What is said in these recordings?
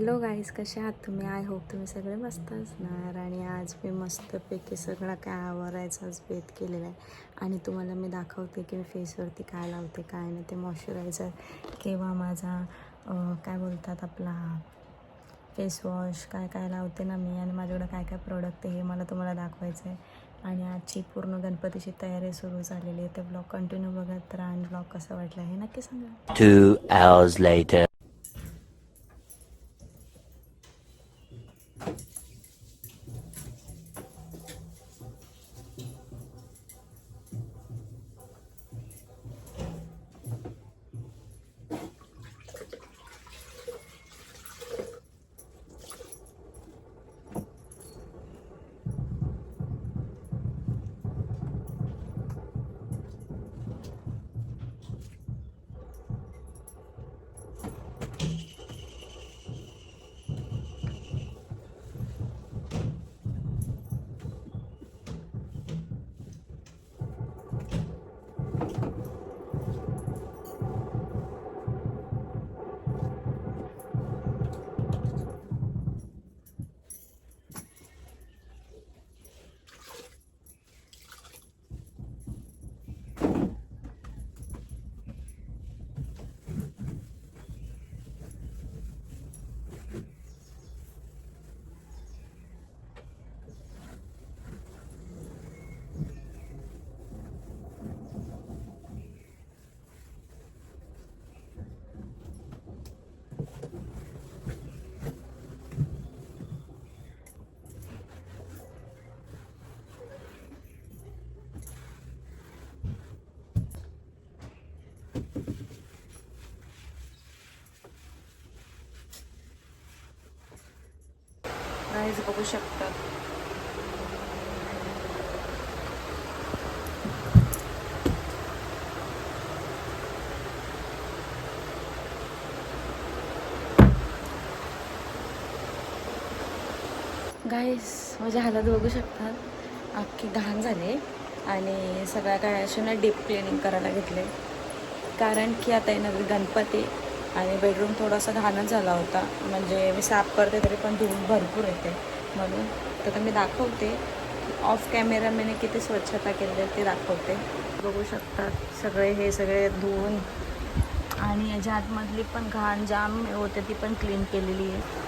Hello guys, कसे आहात तुम्ही? आय होप तुम्ही सगळे मस्त असणार. आणि आज मी मस्तपैकी सगळं काय आवरायचाच बेत केलेला आहे. आणि तुम्हाला मी दाखवते की मी फेसवरती काय लावते काय नाही. ते मॉइश्चरायझर किंवा माझा काय बोलतात आपला फेसवॉश काय काय लावते ना मी, आणि माझ्याकडे काय काय प्रोडक्ट आहे हे मला तुम्हाला दाखवायचं आहे. आणि आजची पूर्ण गणपतीची तयारी सुरू झालेली आहे. ते ब्लॉग कंटिन्यू बघत राहा आणि ब्लॉग कसा वाटला हे नक्की सांगा. 2 hours later. गाईज बघू शकतात, गाईस माझ्या हालत बघू शकतात. अख्खी घाण झाले आणि सगळ्या काय असे ना डीप क्लिनिंग करायला घेतले. कारण की आता येणार गणपती आणि बेडरूम थोडासा घाणच झाला होता. म्हणजे मी साफ करते तरी पण धूळ भरपूर येते म्हणून. तर मी दाखवते ऑफ कॅमेरा मी किती स्वच्छता केली ते दाखवते. बघू शकतात सगळे हे सगळे धुवून, आणि याच्या आतमधली पण घाण जाम होते ती पण क्लीन केलेली आहे.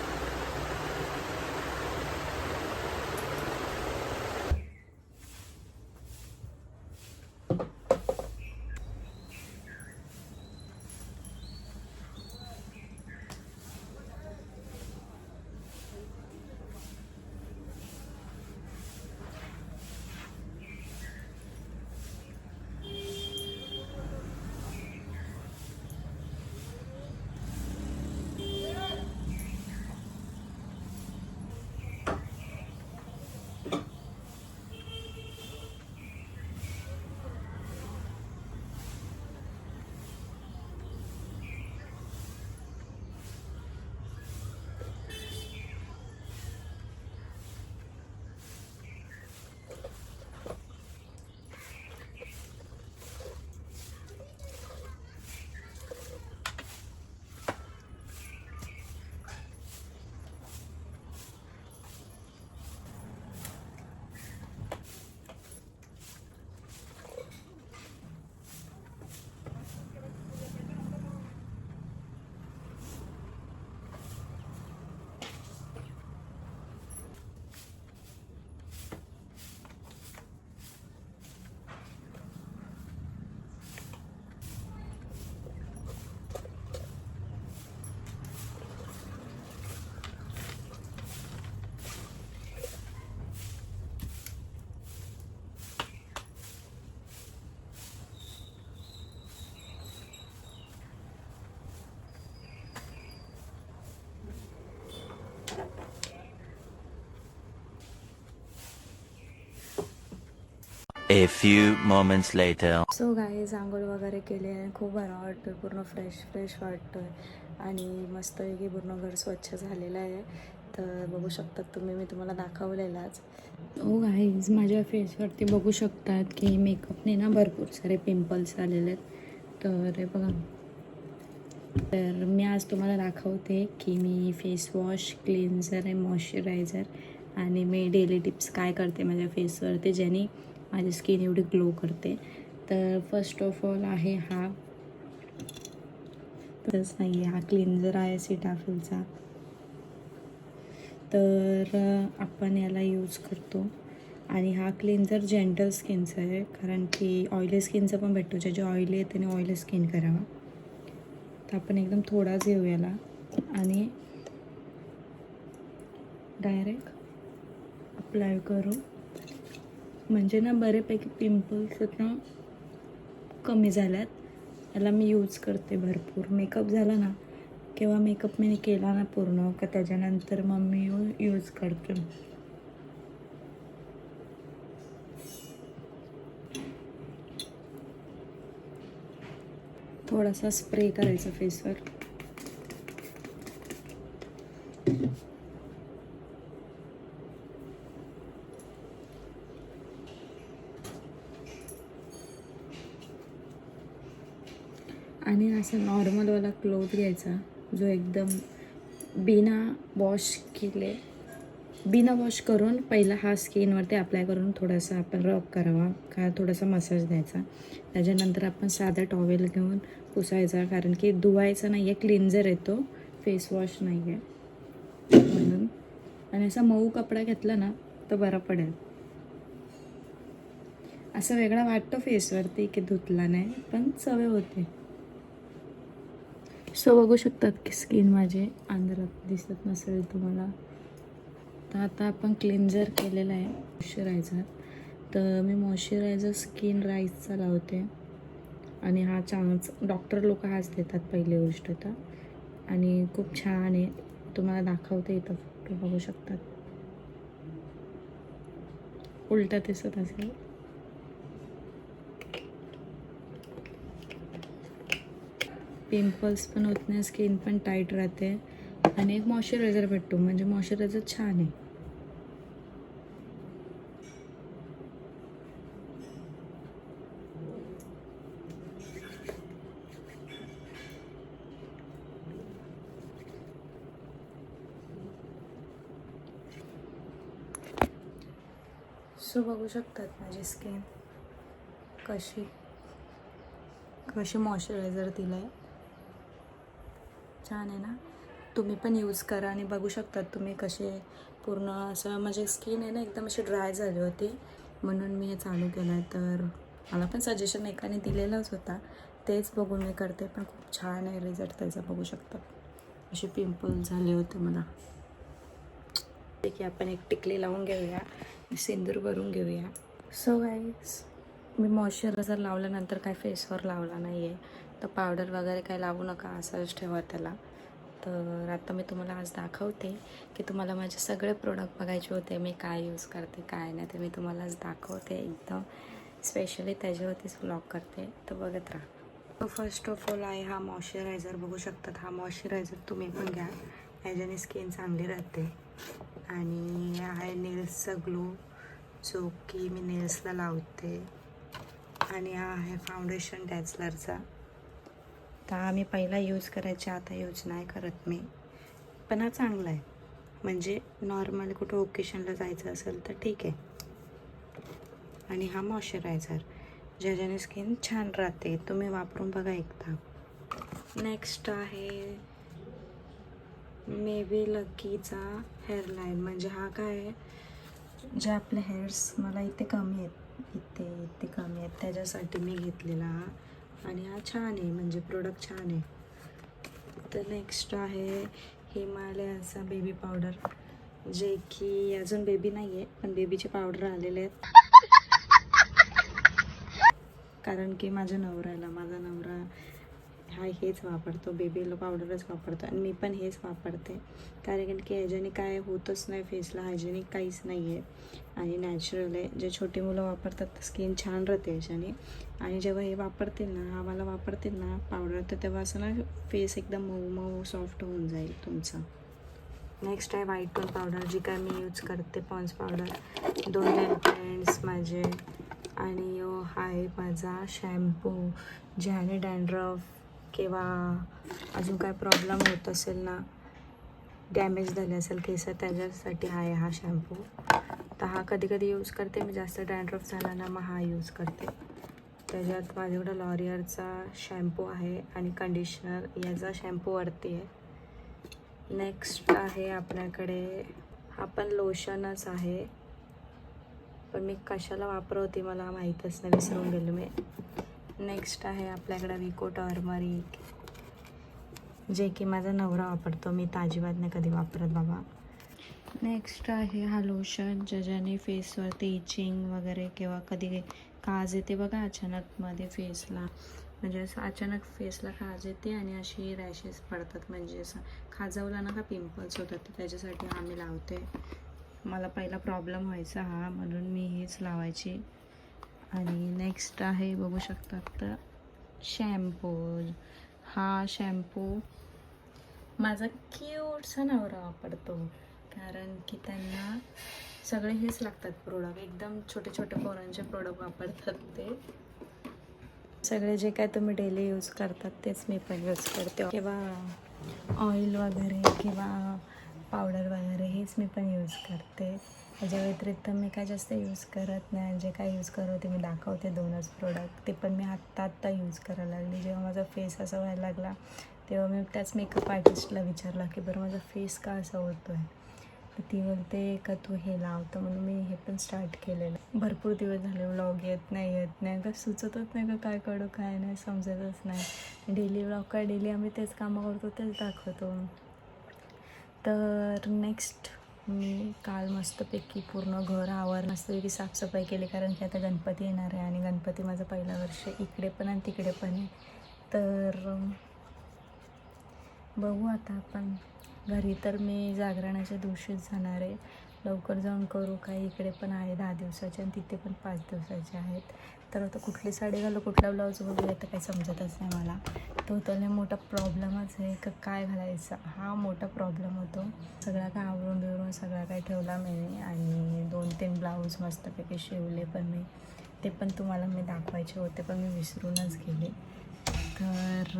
A few moments later. So guys आंघोळ वगैरे केले आणि खूप बरं वाटतं, पूर्ण फ्रेश वाटतं आणि मस्तपैकी पूर्ण घर स्वच्छ झालेलं आहे. तर बघू शकतात तुम्ही, मी तुम्हाला दाखवलेलाच. हो गाईज माझ्या फेसवरती बघू शकतात की मेकअपने ना भरपूर सारे पिंपल्स आलेले आहेत. तर हे बघा तर मी आज तुम्हाला दाखवते की मी फेस वॉश, क्लिन्झर आणि मॉइश्चरायझर आणि मी डेली टिप्स काय करते माझ्या फेसवरती ज्याने माझी स्किन एवढी ग्लो करते. तर फर्स्ट ऑफ ऑल आहे हा, तसंच नाही आहे, हा क्लिन्झर आहे सीटाफिलचा. तर आपण याला यूज करतो आणि हा क्लिन्झर जेंटल स्किनचा आहे, कारण की ऑइली स्किनचं पण भेटतो. जे ऑइली आहे त्याने ऑइली स्किन करावा. तर आपण एकदम थोडाच घेऊ याला आणि डायरेक्ट अप्लाय करू, म्हणजे ना बरेपैकी पिंपल्स ना कमी झाल्यात. याला मी यूज करते भरपूर. मेकअप झाला ना, किंवा मेकअप मी केला ना पूर्ण का त्याच्यानंतर मग मी यूज करते. थोडासा स्प्रे करायचा फेसवर. आणि असं नॉर्मलवाला क्लोथ घ्यायचा जो एकदम बिना वॉश करून पहिला हा स्किनवरती अप्लाय करून थोडासा आपण रब करावा, का थोडासा मसाज द्यायचा. त्याच्यानंतर आपण साधा टॉवेल घेऊन पुसायचा, कारण की धुवायचा नाही आहे, क्लिन्झर येतो, फेस वॉश नाही आहे म्हणून. आणि असा मऊ कपडा घेतला ना तर बरा पडेल. असं वेगळा वाटतो फेसवरती की धुतला नाही, पण सवय होते. सो बघू शकतात की स्किन माझे अंधारात दिसत नसेल तुम्हाला. तर आता आपण क्लिन्झर केलेलं आहे, मॉइश्चरायझर. तर मी मॉइश्चरायझर स्किन राईजचा लावते आणि हा चांगलाच, डॉक्टर लोक हाच देतात पहिली गोष्ट तर. आणि खूप छान आहे, तुम्हाला दाखवते इथं फोटो बघू शकतात. उलटा दिसत असेल. पिंपल्स पण होत नाही, स्किन पण टाईट राहते आणि एक मॉइश्चरायझर भेटतो, म्हणजे मॉइश्चरायझर छान आहे. सो बघू शकतात माझी स्किन कशी मॉइश्चरायझर दिलं आहे. छान आहे ना. तुम्ही पण यूज करा आणि बघू शकतात तुम्ही कसे पूर्ण असं, माझी स्किन आहे ना एकदम अशी ड्राय झाली होती म्हणून मी हे चालू केलं आहे. तर मला पण सजेशन एकाने दिलेलाच होता, तेच बघून मी करते. पण खूप छान आहे रिझल्ट त्याचा, बघू शकतात. असे पिंपल्स झाले होते मला. की आपण एक टिकली लावून घेऊया, सिंदूर भरून घेऊया. सो गाईज, मी मॉइश्चरायझर लावल्यानंतर काय फेसवर लावला नाही आहे, तर पावडर वगैरे काय लावू नका, असंच ठेवा त्याला. तर आता मी तुम्हाला आज दाखवते की तुम्हाला माझे सगळे प्रोडक्ट बघायचे होते, मी काय यूज करते काय नाही, ते मी तुम्हाला आज दाखवते. एकदम स्पेशली त्याच्यावरतीच व्लॉग करते, तर बघत राहा. तर फर्स्ट ऑफ ऑल आहे हा मॉइश्चरायझर. बघू शकतात हा मॉइश्चरायझर तुम्ही पण घ्या, ह्याच्याने स्किन चांगली राहते. आणि आहे नेल्सचा ग्लो, जो की मी नेल्सला लावते. आणि हा आहे फाउंडेशन डॅझलरचा. तर हा मी पहिला यूज करायचे, आता यूज नाही करत मी. पण हा चांगला आहे, म्हणजे नॉर्मल कुठं ओकेशनला जायचं असेल तर ठीक आहे. आणि हा मॉइश्चरायझर ज्याच्याने स्किन छान राहते, तुम्ही वापरून बघा एकदा. नेक्स्ट आहे मेबी लकीचा हेअरलाईन. म्हणजे हा काय आहे, जे आपले हेअर्स मला इथे कमी आहेत, इथे कमी आहेत, त्याच्यासाठी मी घेतलेला हा. आणि हा छान आहे, म्हणजे प्रोडक्ट छान आहे. तर नेक्स्ट आहे हिमालयाचा बेबी पावडर, जे की अजून बेबी नाही आहे पण बेबीचे पावडर आलेले आहेत. कारण की माझा नवरा हा हेच वापरतो, बेबीला पावडरच वापरतो आणि मी पण हेच वापरते. कारण की ह्याच्याने काय होतच नाही फेसला, हायजेनिक काहीच नाही आहे आणि नॅचरल आहे. जे छोटी मुलं वापरतात स्किन छान राहते ह्याच्याने. आणि जेव्हा हे वापरतील ना, हा मला वापरतील ना पावडर, तर तेव्हा असं ना फेस एकदम मऊ मऊ सॉफ्ट होऊन जाईल तुमचा. नेक्स्ट आहे व्हाईट टोन पावडर, जी काय मी यूज करते, पॉन्स पावडर. 2 नेल पेंट्स माझे. आणि हा आहे माझा शॅम्पू, ज्याने डॅन्ड्रफ किंवा अजून काय प्रॉब्लेम होत असेल ना, डॅमेज झाले असेल केस, त्याच्यासाठी आहे हा शॅम्पू. तर हा कधी कधी यूज करते मी, जास्त डॅन्ड्रफ झाला ना मग हा यूज करते. त्याच्यात माझ्याकडं लॉरियलचा शॅम्पू आहे आणि कंडिशनर, याचा शॅम्पू वरती आहे. नेक्स्ट आहे आपल्याकडे, हा पण लोशनच आहे, पण मी कशाला वापरवते मला माहीतच नाही, विसरून गेलो मी. नेक्स्ट आहे आपल्याकडं विको टर्मरिक, जे की माझा नवरा वापरतो, मी तर अजिबात नाही कधी वापरत बाबा. नेक्स्ट आहे हा लोशन, ज्याने फेसवरती इचिंग वगैरे किंवा कधी काज येते बघा अचानक मध्ये फेसला, म्हणजे असं अचानक फेसला खाज येते आणि अशी रॅशेस पडतात, म्हणजे असं खाजवला ना का पिंपल्स होतात, तर त्याच्यासाठी हा मी लावते. मला पहिला प्रॉब्लेम व्हायचा हा, म्हणून मी हेच लावायची. आणि नेक्स्ट आहे बघू शकतात तर शॅम्पू. हा शॅम्पू माझा क्यूटसा नवरा वापरतो, कारण की त्यांना सगळे हेच लागतात प्रोडक्ट, एकदम छोटे छोटे पोरांचे प्रोडक्ट वापरतात ते सगळे. जे काय तुम्ही डेली यूज करतात तेच मी पण यूज करते, किंवा ऑइल वगैरे किंवा पावडर वगैरे हेच मी पण यूज करते. त्याच्या व्यतिरिक्त मी काय जास्त यूज करत नाही. जे काय यूज करते मी दाखवते 2च प्रोडक्ट, ते पण मी आत्ता यूज करायला लागली. जेव्हा माझा फेस असा व्हायला लागला तेव्हा मी त्याच मेकअप आर्टिस्टला विचारलं की बरं माझा फेस का असा होतो आहे, तर ती बोलते का तू हे लावतं, म्हणून मी हे पण स्टार्ट केलेलं. भरपूर दिवस झाले व्लॉग येत नाही का, सुचतच नाही का काय करू काय नाही, समजतच नाही. डेली व्लॉग काय, डेली आम्ही तेच कामं करतो तेच दाखवतो. तर नेक्स्ट मी काल मस्तपैकी पूर्ण घर आवर मस्तपैकी साफसफाई केली, कारण की आता गणपती येणार आहे आणि गणपती माझं पहिलं वर्ष इकडे पण आणि तिकडे पण आहे. तर बघू आता आपण घरी, तर मी जागरणाच्या दिवशीच जाणार आहे, लवकर जाऊन करू. काय इकडे पण आहे 10 दिवसाचे आणि तिथे पण 5 दिवसाचे आहेत. तर आता कुठली साडी घालू, कुठला ब्लाऊज बघूया, तर काही समजतच नाही मला. तो तर लय मोठा प्रॉब्लेमच आहे का काय घालायचा, हा मोठा प्रॉब्लेम होतो. सगळा काय आवरून बिवरून सगळा काय ठेवला मी, आणि 2-3 ब्लाऊज मस्तपैकी शिवले पण मी, ते पण तुम्हाला मी दाखवायचे होते पण मी विसरूनच गेले. तर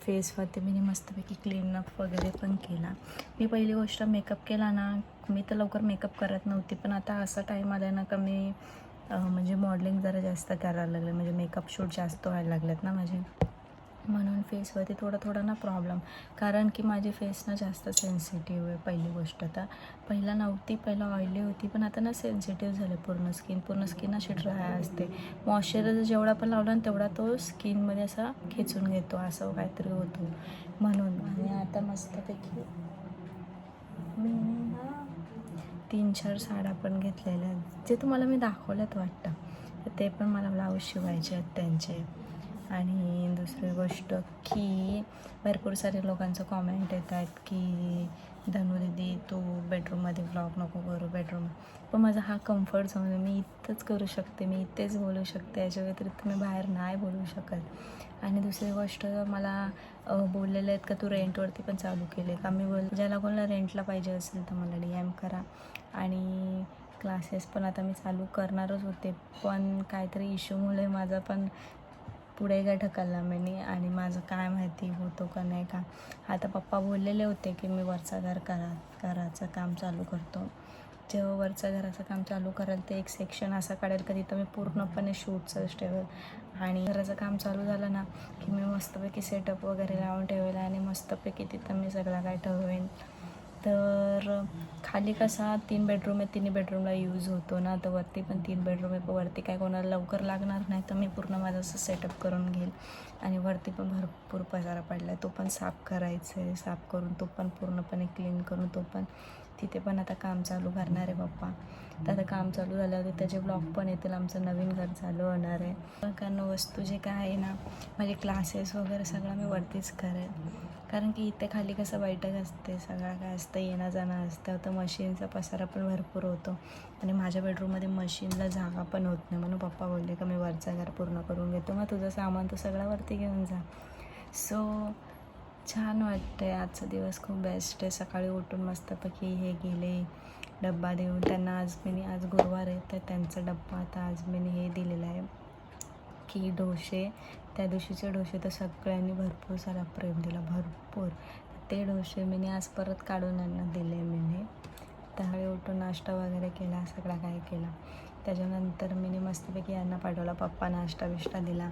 फेसवरती मी मस्तपैकी क्लीनअप वगैरे पण केला. मी पहिली गोष्ट मेकअप केला ना, मी तर लवकर मेकअप करत नव्हती, पण आता असा टाईम आला ना का मी म्हणजे मॉडेलिंग जरा जास्त करायला लागले, म्हणजे मेकअप शूट जास्त व्हायला लागलेत ना माझे, म्हणून फेसवरती थोडं ना प्रॉब्लेम, कारण की माझी फेस ना जास्त सेन्सिटिव्ह आहे. पहिली गोष्ट तर पहिला नव्हती, पहिला ऑइली होती, पण आता ना सेन्सिटिव्ह झाले पूर्ण स्किन अशी ड्राय असते. मॉइश्चरायझर जेवढा पण लावला ना तेवढा तो स्किनमध्ये असा खेचून घेतो, असं काहीतरी होतं म्हणून. आणि आता मस्तपैकी मी ना 3-4 साड्या पण घेतलेल्या आहेत, जे तुम्हाला मी दाखवल्यात वाटतं, तर ते पण मला ब्लाऊज शिवायचे आहेत त्यांचे. आणि दुसरी गोष्ट की भरपूर सारे लोकांचं कॉमेंट येत आहेत की धनू दीदी तू बेडरूममध्ये व्लॉग नको करू बेडरूम, पण माझा हा कम्फर्ट झोन आहे, मी इथंच करू शकते, मी इथेच बोलू शकते, याच्या व्यतिरिक्त मी बाहेर नाही बोलू शकत. आणि दुसरी गोष्ट मला बोललेले आहेत का तू रेंटवरती पण चालू केले का, मी ज्याला कोणाला रेंटला पाहिजे असेल तर मला DM करा. आणि क्लासेस पण आता मी चालू करणारच होते, पण काहीतरी इश्यूमुळे माझा पण पुढे काय ढकलला मी, आणि माझं काय माहिती होतो का नाही का. आता पप्पा बोललेले होते की मी घराचं काम चालू करतो, जेव्हा घराचं काम चालू कराल ते एक सेक्शन असं काढेल का तिथं मी पूर्णपणे शूटचंच ठेवेल, आणि घराचं काम चालू झालं ना की मी मस्तपैकी सेटअप वगैरे लावून ठेवेल आणि मस्तपैकी तिथं मी सगळं काय ठेवेन. तर खाली कसा 3 बेडरूम आहे, 3 बेडरूमला यूज होतो ना, तर वरती पण 3 बेडरूम आहे, पण वरती काय कोणाला लवकर लागणार नाही, तर मी पूर्ण माझं असं सेटअप करून घेईल. आणि वरती पण भरपूर पसारा पडला आहे, तो पण साफ करायचं आहे, साफ करून तो पण पूर्णपणे क्लीन करून तो पण तिथे पण आता काम चालू करणार आहे पप्पा. तर आता काम चालू झाल्यावर त्याचे ब्लॉग पण येतील, आमचं नवीन घर चालू होणार आहे. कारण वस्तू जे काय आहे ना, माझे क्लासेस वगैरे सगळं मी वरतीच करेन, कारण की इथे खाली कसं बैठक असते, सगळं काय असतं, येणं जाणं असतं, तर मशीनचा पसारा पण भरपूर होतो, आणि माझ्या बेडरूममध्ये मशीनला जागा पण होत नाही, म्हणून पप्पा बोलले का मी वरचा घर पूर्ण करून घेतो, मग तुझं सामान तू सगळं वरती घेऊन जा. सो छान वाटतं आहे, आजचा दिवस खूप बेस्ट आहे. सकाळी उठून मस्तपैकी हे गेले डब्बा देऊन त्यांना, आज गुरुवार आहे तर त्यांचा डब्बा आता आज मी हे दिलेला आहे की डोसे त्या दिवशीचे डोसे तर सगळ्यांनी भरपूर सारा प्रेम दिला, भरपूर. ते डोसे मी आज परत काढून यांना दिले. मी त्यावेळी उठून नाश्ता वगैरे केला, सगळा काय केला. त्याच्यानंतर मी मस्तपैकी यांना पाठवला, पप्पा नाश्ता बिष्टा दिला.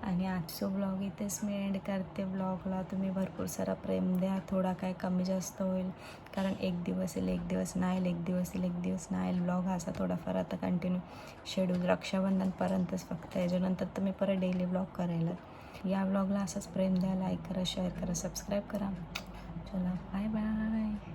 आणि आजचा ब्लॉग इथेच मी एंड करते. ब्लॉगला तुम्ही भरपूर सारा प्रेम द्या, थोडा काय कमी जास्त होईल, कारण एक दिवस येईल, एक दिवस नाही येईल, एक दिवस येईल, एक दिवस नाही येईल. ब्लॉग असा थोडाफार आता कंटिन्यू शेड्यूल रक्षाबंधनपर्यंतच फक्त. याच्यानंतर तुम्ही परत डेली ब्लॉग करायला. या ब्लॉगला असंच प्रेम द्या, लाईक करा, शेअर करा, सबस्क्राईब करा. चला बाय बाय.